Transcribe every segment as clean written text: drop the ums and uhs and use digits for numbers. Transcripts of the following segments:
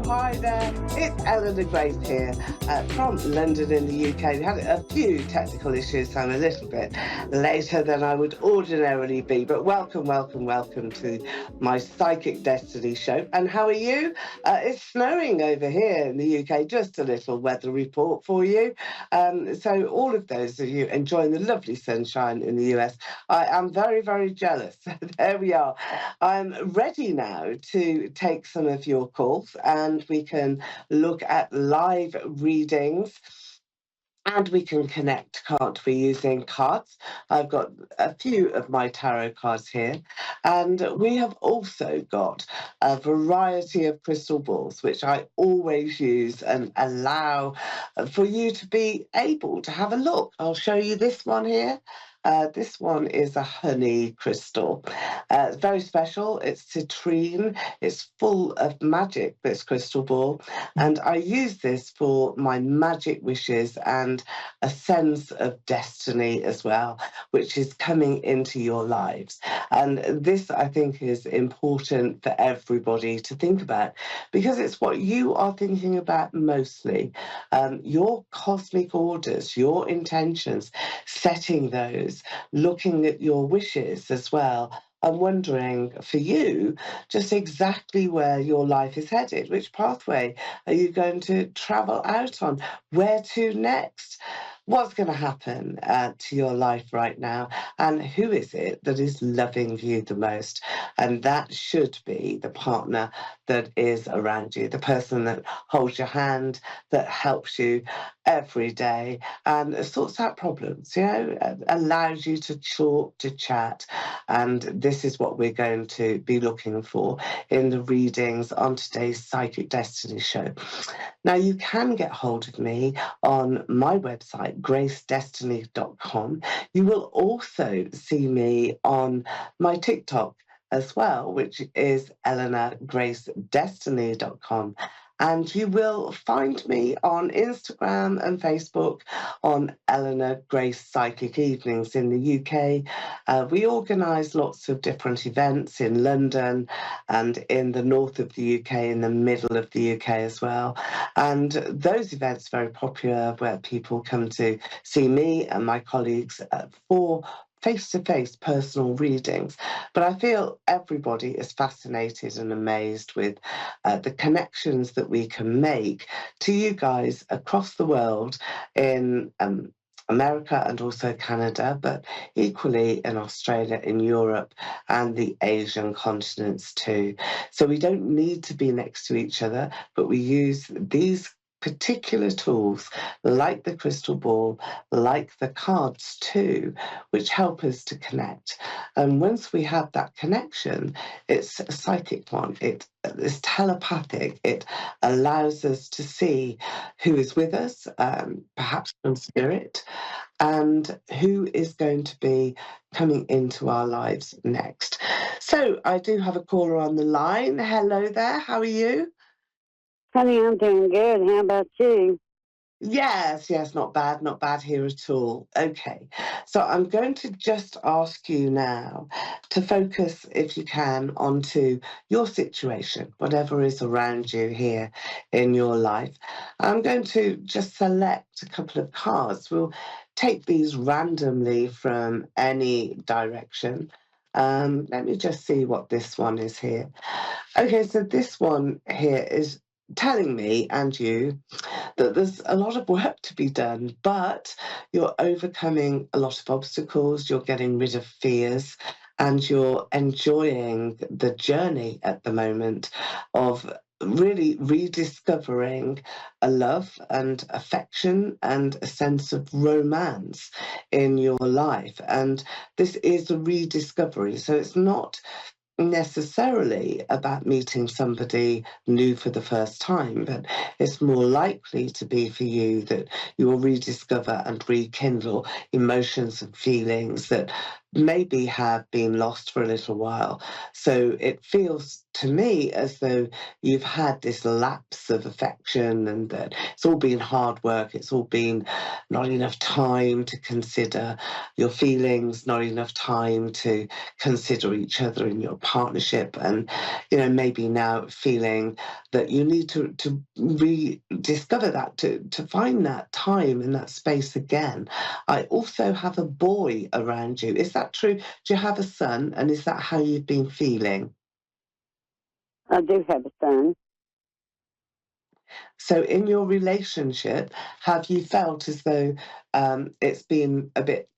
hi there. It's Eleanor Grace here from London in the UK. We had a few technical issues, so I'm a little bit later than I would ordinarily be. But welcome to my Psychic Destiny show. And how are you? It's snowing over here in the UK. Just a little weather report for you. So all of those of you enjoying the lovely sunshine in the US, I am very, very jealous. There we are. I'm ready now to take some of your calls and we can look at live readings. And we can connect, can't we, using cards? I've got a few of my tarot cards here. And we have also got a variety of crystal balls, which I always use and allow for you to be able to have a look. I'll show you this one here. This one is a honey crystal. It's very special. It's citrine. It's full of magic, this crystal ball. And I use this for my magic wishes and a sense of destiny as well, which is coming into your lives. And this, I think, is important for everybody to think about because it's what you are thinking about mostly. Your cosmic orders, your intentions, setting those, looking at your wishes as well. I'm wondering for you just exactly where your life is headed. Which pathway are you going to travel out on? Where to next? What's going to happen to your life right now? And who is it that is loving you the most? And that should be the partner that is around you, the person that holds your hand, that helps you every day and sorts out problems, allows you to talk, to chat. And this is what we're going to be looking for in the readings on today's Psychic Destiny show. Now, you can get hold of me on my website, gracedestiny.com. You will also see me on my TikTok as well, which is eleanorgracedestiny.com. And you will find me on Instagram and Facebook on Eleanor Grace Psychic Evenings in the UK. We organise lots of different events in London and in the north of the UK, in the middle of the UK as well. And those events are very popular where people come to see me and my colleagues for face-to-face personal readings. But I feel everybody is fascinated and amazed with the connections that we can make to you guys across the world in America and also Canada, but equally in Australia, in Europe, and the Asian continents too. So we don't need to be next to each other, but we use these particular tools like the crystal ball, like the cards too, which help us to connect. And once we have that connection, it's a psychic one. It is telepathic. It allows us to see who is with us, perhaps from spirit, and who is going to be coming into our lives next. So I do have a caller on the line. Hello there. How are you? Honey, I'm doing good. How about you? Yes, not bad here at all. Okay, so I'm going to just ask you now to focus, if you can, onto your situation, whatever is around you here in your life. I'm going to just select a couple of cards. We'll take these randomly from any direction. Let me just see what this one is here. Okay, so this one here is telling me and you that there's a lot of work to be done, but you're overcoming a lot of obstacles, you're getting rid of fears, and you're enjoying the journey at the moment of really rediscovering a love and affection and a sense of romance in your life. And this is a rediscovery. So it's not necessarily about meeting somebody new for the first time, but it's more likely to be for you that you will rediscover and rekindle emotions and feelings that maybe have been lost for a little while. So it feels to me as though you've had this lapse of affection and that it's all been hard work, it's all been not enough time to consider your feelings, not enough time to consider each other in your partnership, and maybe now feeling that you need to rediscover that, to find that time and that space again. I also have a boy around you. Is that true? Do you have a son, and is that how you've been feeling? I do have a son. So, in your relationship, have you felt as though it's been a bit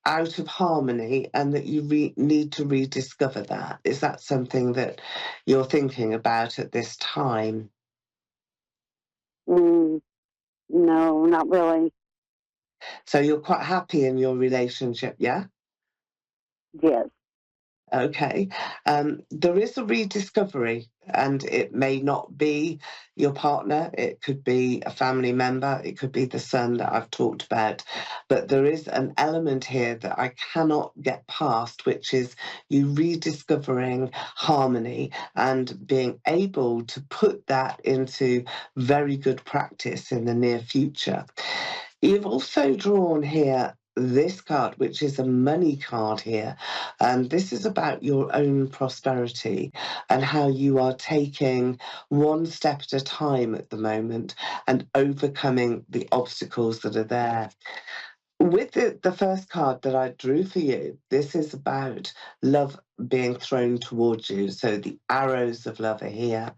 out of harmony, and that you need to rediscover that? Is that something that you're thinking about at this time? Mm, no, not really. So, you're quite happy in your relationship, yeah? Yes. Okay. There is a rediscovery, and it may not be your partner. It could be a family member. It could be the son that I've talked about. But there is an element here that I cannot get past, which is you rediscovering harmony and being able to put that into very good practice in the near future. You've also drawn here this card, which is a money card here. And this is about your own prosperity and how you are taking one step at a time at the moment and overcoming the obstacles that are there. With the first card that I drew for you, this is about love being thrown towards you. So the arrows of love are here,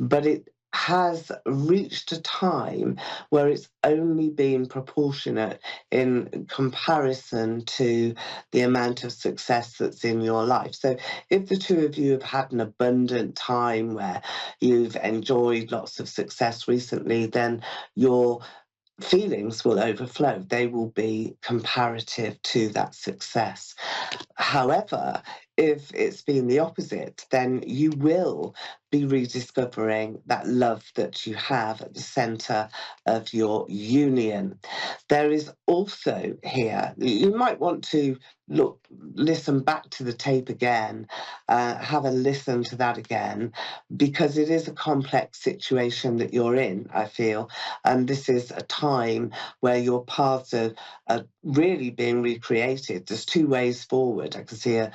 but it has reached a time where it's only been proportionate in comparison to the amount of success that's in your life. So if the two of you have had an abundant time where you've enjoyed lots of success recently, then your feelings will overflow. They will be comparative to that success. However, if it's been the opposite, then you will be rediscovering that love that you have at the center of your union. There is also here, you might want to listen back to the tape again, have a listen to that again, because it is a complex situation that you're in, I feel. And this is a time where your paths are really being recreated. There's two ways forward. I can see a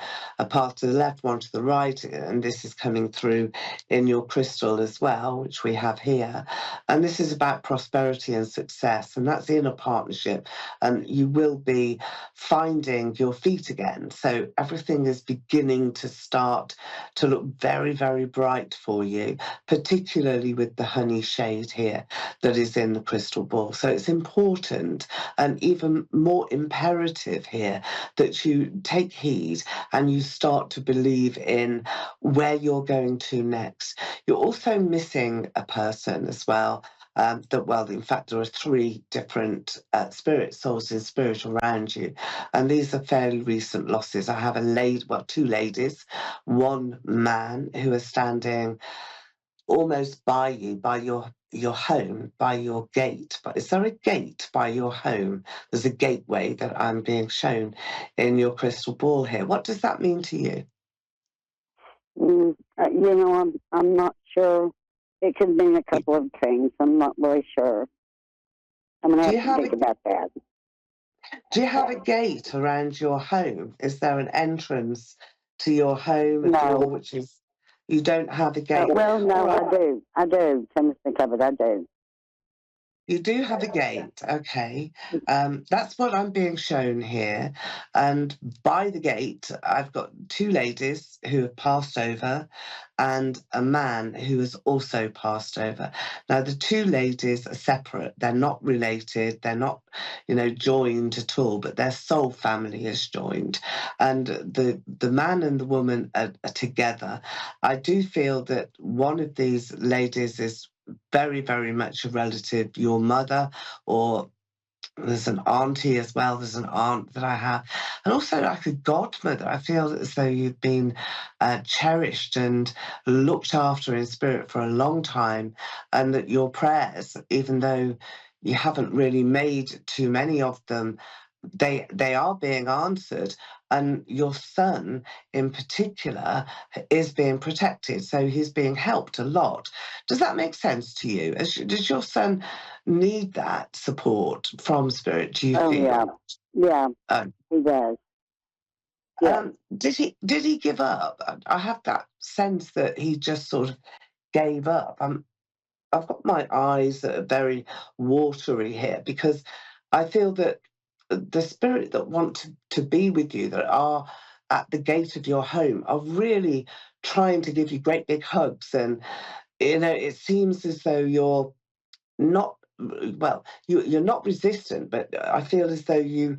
path to the left, one to the right, and this is coming through in your crystal as well, which we have here. And this is about prosperity and success, and that's in a partnership, and you will be finding your feet again. So everything is beginning to start to look very, very bright for you, particularly with the honey shade here that is in the crystal ball. So it's important and even more imperative here that you take heed and you start to believe in where you're going to next. You're also missing a person as well. In fact, there are three different spirit souls in spirit around you, and these are fairly recent losses. I have two ladies, one man who is standing almost by you, by your home, by your gate. But is there a gate by your home? There's a gateway that I'm being shown in your crystal ball here. What does that mean to you? I'm not sure. It could mean a couple of things. I'm not really sure. I'm going to Do have you to have think about that. do you have a gate around your home? Is there an entrance to your home, a door No. which is you don't have a gate? All No, right. I do. I do. Come to think of it, I do. You do have a gate, okay. That's what I'm being shown here. And by the gate, I've got two ladies who have passed over and a man who has also passed over. Now, the two ladies are separate. They're not related. They're not, joined at all, but their soul family is joined. And the man and the woman are together. I do feel that one of these ladies is very, very much a relative, your mother, or there's an auntie as well. There's an aunt that I have, and also like a godmother. I feel as though you've been cherished and looked after in spirit for a long time, and that your prayers, even though you haven't really made too many of them, they are being answered, and your son in particular is being protected, so he's being helped a lot. Does that make sense to you? Does your son need that support from spirit, do you Oh, yeah. feel? Yeah, uh, he does. Yes. Did he give up? I have that sense that he just sort of gave up. I've got my eyes that are very watery here because I feel that the spirit that want to be with you, that are at the gate of your home, are really trying to give you great big hugs. And, it seems as though you're not, well, you're not resistant, but I feel as though you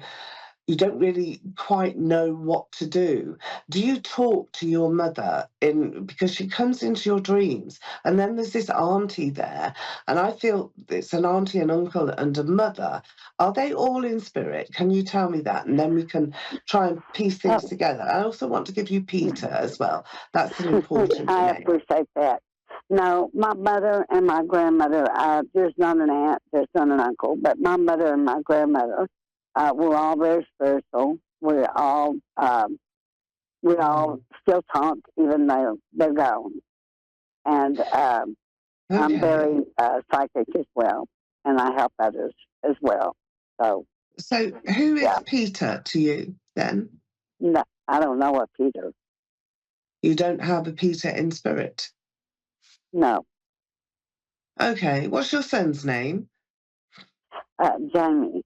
don't really quite know what to do. Do you talk to your mother because she comes into your dreams, and then there's this auntie there, and I feel it's an auntie, an uncle, and a mother. Are they all in spirit? Can you tell me that, and then we can try and piece things Oh, together. I also want to give you Peter as well. That's an important I name. appreciate that. No, my mother and my grandmother, there's not an aunt, there's not an uncle, but my mother and my grandmother were all very spiritual. We all still talk, even though they're gone. And I'm Okay. very psychic as well, and I help others as well. So, So who is yeah, Peter to you then? no, I don't know what Peter. You don't have a Peter in spirit. No, Okay. What's your son's name? Jamie.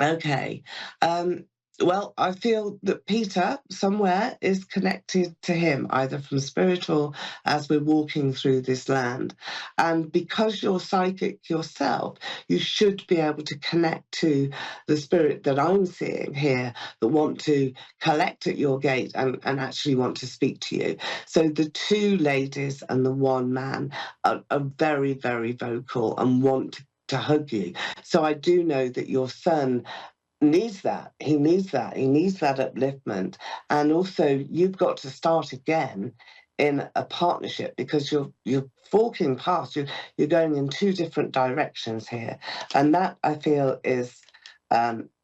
Okay. Um, well, I feel that Peter somewhere is connected to him, either from spirit or as we're walking through this land. And because you're psychic yourself, you should be able to connect to the spirit that I'm seeing here that want to collect at your gate and actually want to speak to you. So the two ladies and the one man are very, very vocal and want to hug you. So I do know that your son needs that. He needs that. He needs that upliftment. And also, you've got to start again in a partnership because you're forking paths. You're going in two different directions here, and that I feel is.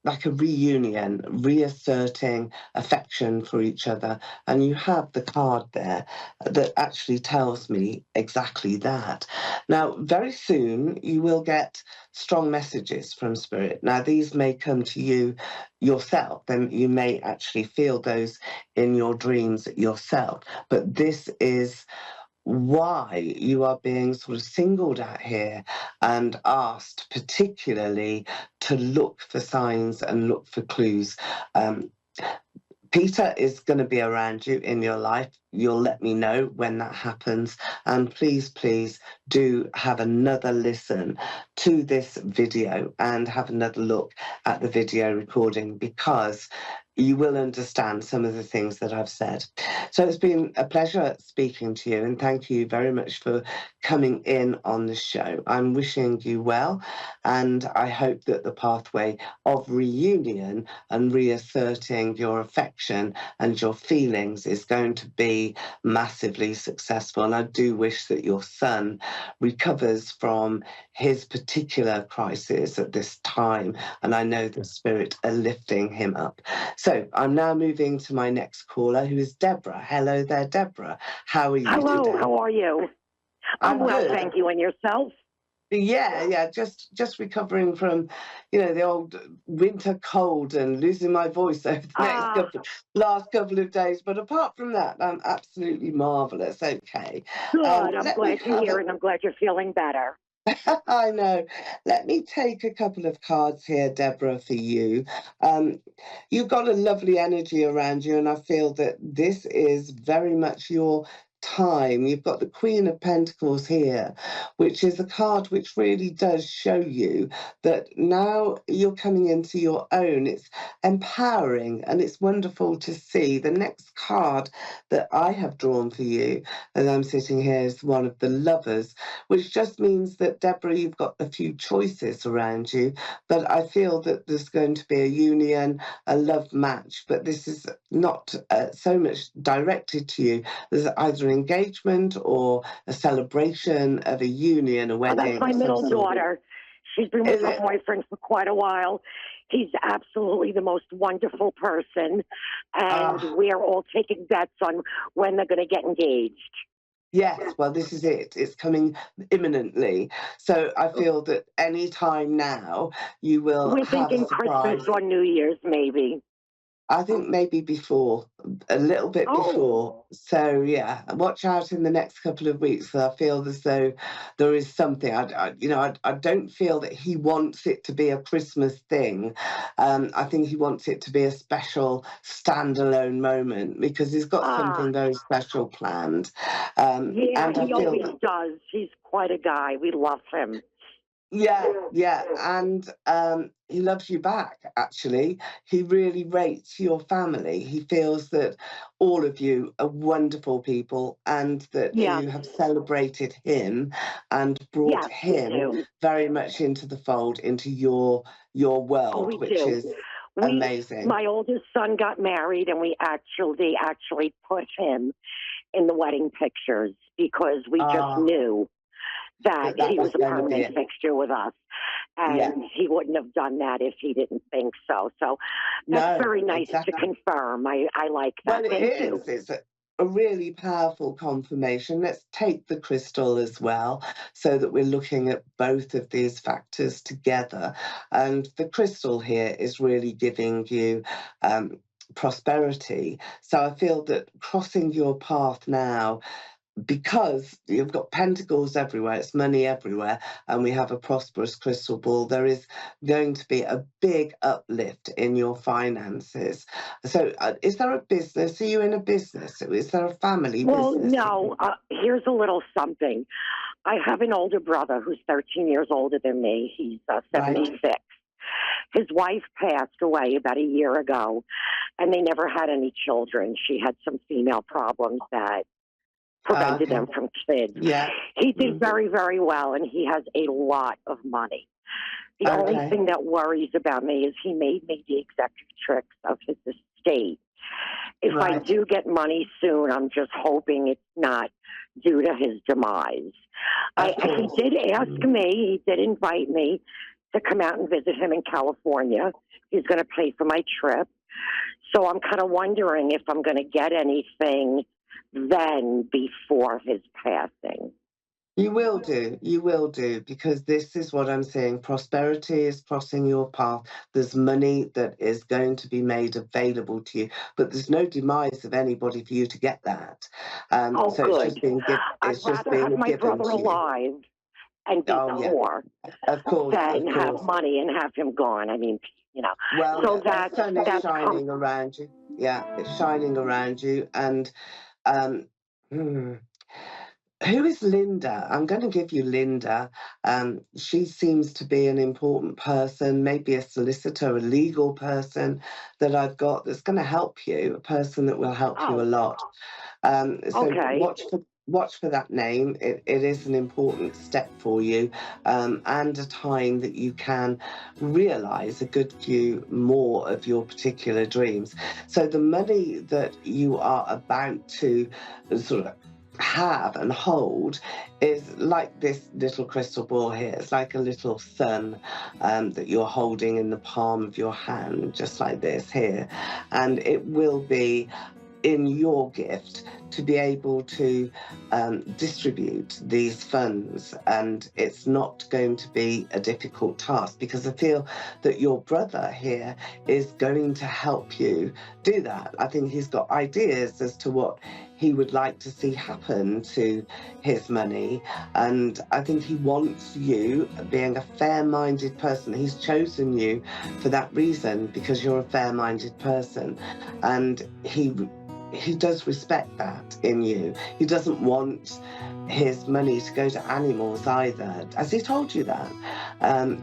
Like a reunion, reasserting affection for each other. And you have the card there that actually tells me exactly that. Now, very soon, you will get strong messages from spirit. Now, these may come to you yourself, and you may actually feel those in your dreams yourself. But this is why you are being sort of singled out here and asked particularly to look for signs and look for clues. Um, Peter is going to be around you in your life. You'll let me know when that happens. And please, please do have another listen to this video and have another look at the video recording because you will understand some of the things that I've said. So it's been a pleasure speaking to you, and thank you very much for coming in on the show. I'm wishing you well, and I hope that the pathway of reunion and reasserting your affection and your feelings is going to be massively successful. And I do wish that your son recovers from his particular crisis at this time. And I know the spirit are lifting him up. So I'm now moving to my next caller, who is Deborah. Hello there, Deborah. How are you Hello, today? how are you? I'm I'm well, good. thank you. And yourself? Yeah, just recovering from, the old winter cold and losing my voice over the Ah, last couple of days. But apart from that, I'm absolutely marvelous. Okay, good. I'm let me glad to have hear a. it. I'm glad you're feeling better. I know. Let me take a couple of cards here, Deborah, for you. Um, you've got a lovely energy around you, and I feel that this is very much your time. You've got the Queen of Pentacles here, which is a card which really does show you that now you're coming into your own. It's empowering and it's wonderful to see. The next card that I have drawn for you as I'm sitting here is one of the Lovers, which just means that, Deborah, you've got a few choices around you, but I feel that there's going to be a union, a love match, but this is not so much directed to you. There's either an engagement or a celebration of a union, a Oh, that's wedding my of some middle sort. daughter. She's been with Is her it? boyfriend for quite a while. He's absolutely the most wonderful person. And Ah, we're all taking bets on when they're going to get engaged. yes, well, this is it. It's coming imminently. So I feel that any time now you will We're have a thinking Christmas surprise. or New Year's, maybe. I think maybe before, a little bit before. Oh, So yeah, watch out in the next couple of weeks. I feel as though there is something. I don't feel that he wants it to be a Christmas thing. I think he wants it to be a special standalone moment because he's got ah, something very special planned. yeah, And I he feel always that does. He's quite a guy. We love him. yeah, yeah, and he loves you back, actually. He really rates your family. He feels that all of you are wonderful people and that Yes, you have celebrated him and brought yes, we him do. very much into the fold, into your Oh, world, we which do. is We, amazing. my oldest son got married, and they actually put him in the wedding pictures because we just Ah, knew that that that he was was a going to be permanent it. fixture with us, Yeah. and he wouldn't have done that if he didn't think so. So that's No, very nice to exactly. confirm. I like Well, that. it Thank you. is. It's a really powerful confirmation. Let's take the crystal as well, so that we're looking at both of these factors together. And the crystal here is really giving you prosperity. So I feel that crossing your path now, because you've got pentacles everywhere, it's money everywhere, and we have a prosperous crystal ball, there is going to be a big uplift in your finances. So, is there a business? Are you in a business? Is there a family Well, business? no, here's a little something. I have an older brother who's 13 years older than me. He's Right. 76. His wife passed away about a year ago, and they never had any children. She had some female problems that prevented Okay. them from kids. Yeah. He did Mm. very, very well, and he has a lot of money. The only Okay. thing that worries about me is he made me the executrix of his estate. If I Right. do get money soon, I'm just hoping it's not due to his demise. Of He course. did ask Mm. me, he did invite me to come out and visit him in California. He's going to pay for my trip. So I'm kind of wondering if I'm going to get anything then before his passing. You will do, because this is what I'm saying. Prosperity is crossing your path. There's money that is going to be made available to you, but there's no demise of anybody for you to get that. Oh, So it's good. just being I'd it's just rather have being my given brother to you. alive and be Oh yeah, poor of course, than of have course. money and have him gone. I mean, you know. Well, So the sun is that's shining around you. Yeah, it's shining around you, and um, hmm, who is Linda? I'm going to give you Linda. She seems to be an important person, maybe a solicitor, a legal person that I've got that's going to help you, a person that will help you a oh, lot. So okay. watch for that name. It is an important step for you, and a time that you can realize a good few more of your particular dreams. So the money that you are about to sort of have and hold is like this little crystal ball here. It's like a little sun that you're holding in the palm of your hand, just like this here. And it will be in your gift to be able to distribute these funds, and it's not going to be a difficult task, because I feel that your brother here is going to help you do that. I think he's got ideas as to what he would like to see happen to his money, and I think he wants you, being a fair-minded person, he's chosen you for that reason, because you're a fair-minded person, and he does respect that in you. He doesn't want his money to go to animals either. Has he told you that?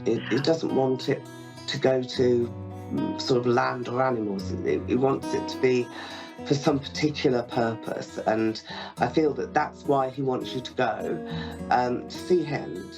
He doesn't want it to go to sort of land or animals. He wants it to be for some particular purpose. And I feel that that's why he wants you to go to see him.